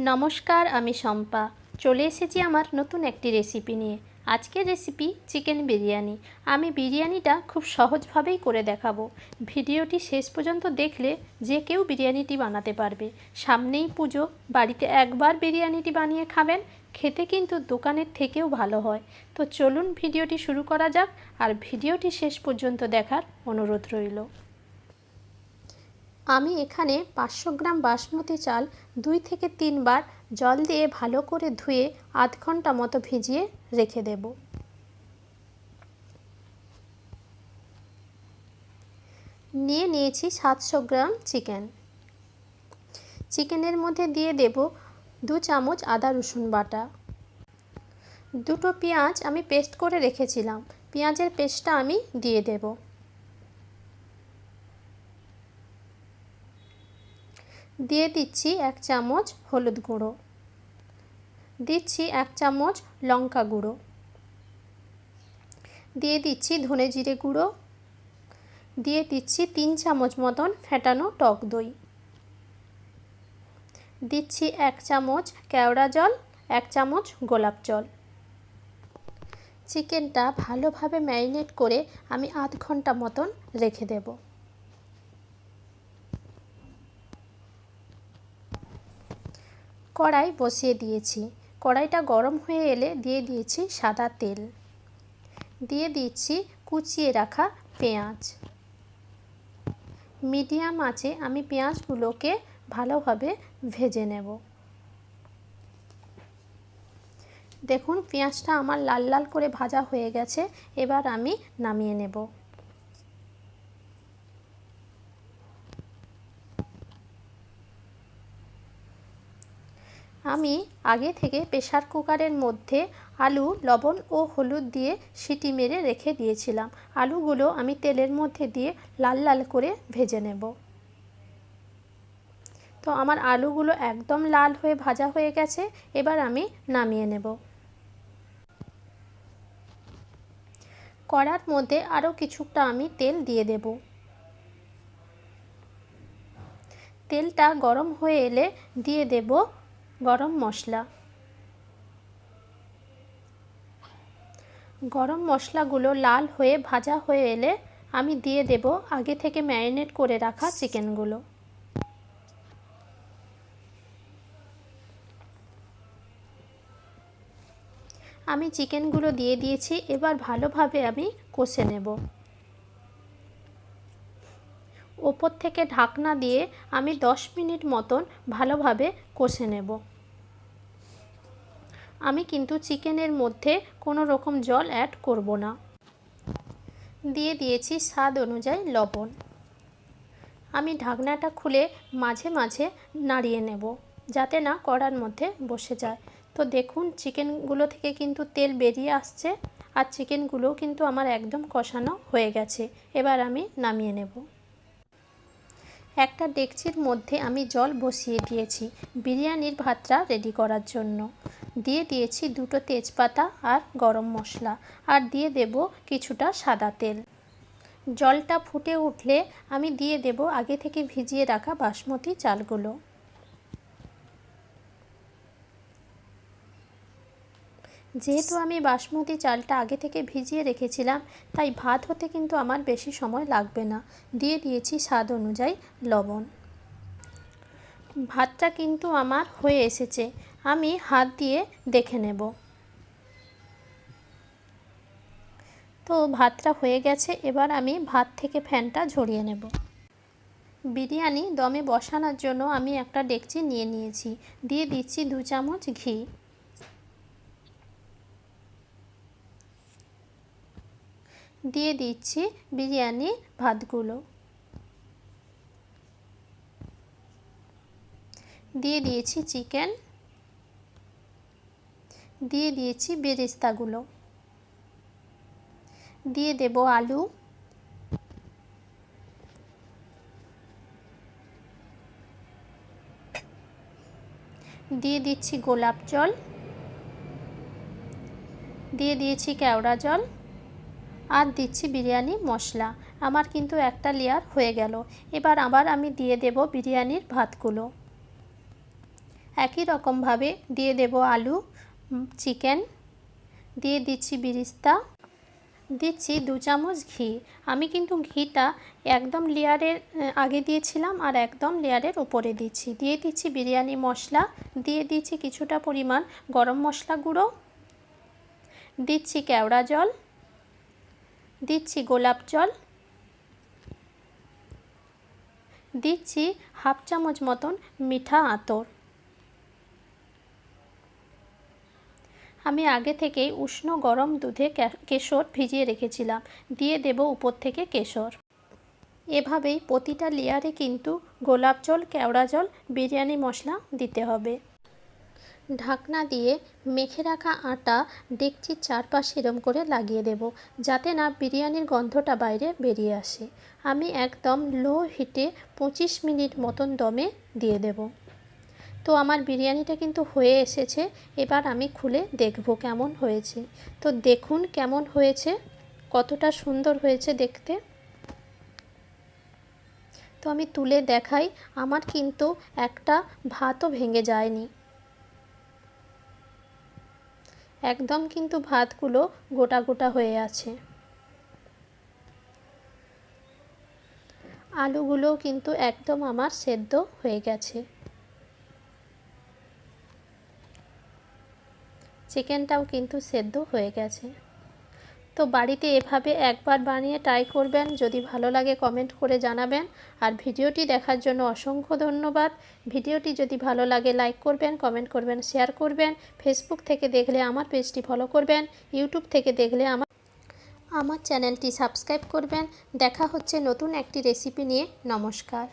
নমস্কার, আমি শম্পা। চলে এসেছি আমার নতুন একটি রেসিপি নিয়ে। আজকের রেসিপি চিকেন বিরিয়ানি। আমি বিরিয়ানিটা খুব সহজভাবেই করে দেখাবো। ভিডিওটি শেষ পর্যন্ত দেখলে যে কেউ বিরিয়ানিটি বানাতে পারবে। সামনেই পুজো, বাড়িতে একবার বিরিয়ানিটি বানিয়ে খাবেন, খেতে কিন্তু দোকানের থেকেও ভালো হয়। তো চলুন ভিডিওটি শুরু করা যাক, আর ভিডিওটি শেষ পর্যন্ত দেখার অনুরোধ রইল। আমি এখানে 500 গ্রাম বাসমতি চাল 2 থেকে 3 বার জল দিয়ে ভালো করে ধুয়ে আধ ঘন্টা মতো ভিজিয়ে রেখে দেব। নিয়েছি 700 গ্রাম চিকেন। চিকেনের মধ্যে দিয়ে দেব 2 চামচ আদা রসুন বাটা। দুটো পেঁয়াজ আমি পেস্ট করে রেখেছিলাম, পেঁয়াজের পেস্টটা আমি দিয়ে দেব। দিয়ে দিচ্ছি 1 চামচ হলুদ গুঁড়ো, দিচ্ছি 1 চামচ লঙ্কা গুঁড়ো, দিয়ে দিচ্ছি ধনে জিরে গুঁড়ো, দিয়ে দিচ্ছি 3 চামচ মতন ফেটানো টক দই, দিচ্ছি 1 চামচ কেওড়া জল, 1 চামচ গোলাপ জল। চিকেনটা ভালোভাবে ম্যারিনেট করে আমি আধ ঘন্টা মতন রেখে দেব। কড়াই বসিয়ে দিয়েছি। কড়াইটা গরম হয়ে এলে দিয়ে দিয়েছি সাদা তেল, দিয়ে দিচ্ছি কুচিয়ে রাখা পেঁয়াজ। মিডিয়াম আঁচে আমি পেঁয়াজগুলোকে ভালোভাবে ভেজে নেব। দেখুন পেঁয়াজটা আমার লাল লাল করে ভাজা হয়ে গেছে, এবার আমি নামিয়ে নেব। আমি আগে থেকে প্রেসার কুকারের মধ্যে আলু লবণ ও হলুদ দিয়ে সিটি মেরে রেখে দিয়েছিলাম। আলুগুলো আমি তেলের মধ্যে দিয়ে লাল লাল করে ভেজে নেব। তো আমার আলুগুলো একদম লাল হয়ে ভাজা হয়ে গেছে, এবার আমি নামিয়ে নেব। কড়ার মধ্যে আরও কিছুটা আমি তেল দিয়ে দেব। তেলটা গরম হয়ে এলে দিয়ে দেব গরম মশলা। গরম মশলাগুলো লাল হয়ে ভাজা হয়ে এলে আমি দিয়ে দেব আগে থেকে ম্যারিনেট করে রাখা চিকেনগুলো। আমি চিকেনগুলো দিয়ে দিয়েছি, এবার ভালোভাবে আমি কষে নেব। ওপর থেকে ঢাকনা দিয়ে আমি 10 মিনিট মতন ভালোভাবে কষে নেব। আমি কিন্তু চিকেনের মধ্যে কোনো রকম জল অ্যাড করব না। দিয়ে দিয়েছি স্বাদ অনুযায়ী লবণ। আমি ঢাকনাটা খুলে মাঝে মাঝে নাড়িয়ে নেব, যাতে না কড়ার মধ্যে বসে যায়। তো দেখুন চিকেনগুলো থেকে কিন্তু তেল বেরিয়ে আসছে, আর চিকেনগুলোও কিন্তু আমার একদম কষানো হয়ে গেছে। এবার আমি নামিয়ে নেব। একটা ডেকচির মধ্যে আমি জল বসিয়ে দিয়েছি বিরিয়ানির ভাতটা রেডি করার জন্য। দিয়ে দিয়েছি 2টো তেজপাতা আর গরম মশলা, আর দিয়ে দেব কিছুটা সাদা তেল। জলটা ফুটে উঠলে আমি দিয়ে দেব আগে থেকে ভিজিয়ে রাখা বাসমতি চালগুলো। যেহেতু আমি বাসমতি চালটা আগে থেকে ভিজিয়ে রেখেছিলাম, তাই ভাত হতে কিন্তু আমার বেশি সময় লাগবে না। দিয়ে দিয়েছি স্বাদ অনুযায়ী লবণ। ভাতটা কিন্তু আমার হয়ে এসেছে, আমি হাত দিয়ে দেখে নেব। তো ভাতটা হয়ে গেছে, এবার আমি ভাত থেকে ফ্যানটা ঝরিয়ে নেব। বিরিয়ানি দমে বসানোর জন্য আমি একটা ডেকচি নিয়ে নিয়েছি। দিয়ে দিচ্ছি 2 চামচ ঘি। দিয়ে দিচ্ছি বিরিয়ানির ভাতগুলো। দিয়ে দিয়েছি চিকেন। দিয়ে দিয়েছি বেরেস্তাগুলো। দিয়ে দেব আলু। দিয়ে দিচ্ছি গোলাপ জল। দিয়ে দিয়েছি কেওড়া জল, আর দিচ্ছি বিরিয়ানি মশলা। আমার কিন্তু একটা লেয়ার হয়ে গেল। এবার আবার আমি দিয়ে দেব বিরিয়ানির ভাতগুলো। একই রকমভাবে দিয়ে দেব আলু, চিকেন, দিয়ে দিচ্ছি বেরেস্তা, দিচ্ছি 2 চামচ ঘি। আমি কিন্তু ঘিটা একদম লেয়ারের আগে দিয়েছিলাম আর একদম লেয়ারের উপরে দিচ্ছি। দিয়ে দিচ্ছি বিরিয়ানি মশলা, দিয়ে দিচ্ছি কিছুটা পরিমাণ গরম মশলা গুঁড়ো, দিচ্ছি কেওড়া জল, দিচ্ছি গোলাপ জল, দিচ্ছি হাফ চামচ মতন মিঠা আতর। আমি আগে থেকেই উষ্ণ গরম দুধে কেশর ভিজিয়ে রেখেছিলাম, দিয়ে দেব উপর থেকে কেশর। এভাবেই প্রতিটা লেয়ারে কিন্তু গোলাপ জল, কেওড়া জল, বিরিয়ানি মশলা দিতে হবে। ঢাকনা দিয়ে মেখে রাখা আটা ডেকচির চারপাশে এরম করে লাগিয়ে দেব, যাতে না বিরিয়ানির গন্ধটা বাইরে বেরিয়ে আসে। আমি একদম লো হিটে 25 মিনিট মতন দমে দিয়ে দেব। তো আমার বিরিয়ানিটা কিন্তু হয়ে এসেছে। এবার আমি খুলে দেখব কেমন হয়েছে। তো দেখুন কেমন হয়েছে, কতটা সুন্দর হয়েছে দেখতে। তো আমি তুলে দেখাই, আমার কিন্তু একটা ভাতও ভেঙে যায়নি। একদম কিন্তু ভাতগুলো গোটা গোটা হয়ে আছে। আলুগুলোও কিন্তু একদম আমার সেদ্ধ হয়ে গেছে। চিকেনটাও কিন্তু সেদ্ধ হয়ে গেছে। তো বাড়িতে এভাবে একবার বানিয়ে ট্রাই করবেন। যদি ভালো লাগে কমেন্ট করে জানাবেন। আর ভিডিওটি দেখার জন্য অসংখ্য ধন্যবাদ। ভিডিওটি যদি ভালো লাগে লাইক করবেন, কমেন্ট করবেন, শেয়ার করবেন। ফেসবুক থেকে দেখলে আমার পেজটি ফলো করবেন। ইউটিউব থেকে দেখলে আমার চ্যানেলটি সাবস্ক্রাইব করবেন। দেখা হচ্ছে নতুন একটি রেসিপি নিয়ে। নমস্কার।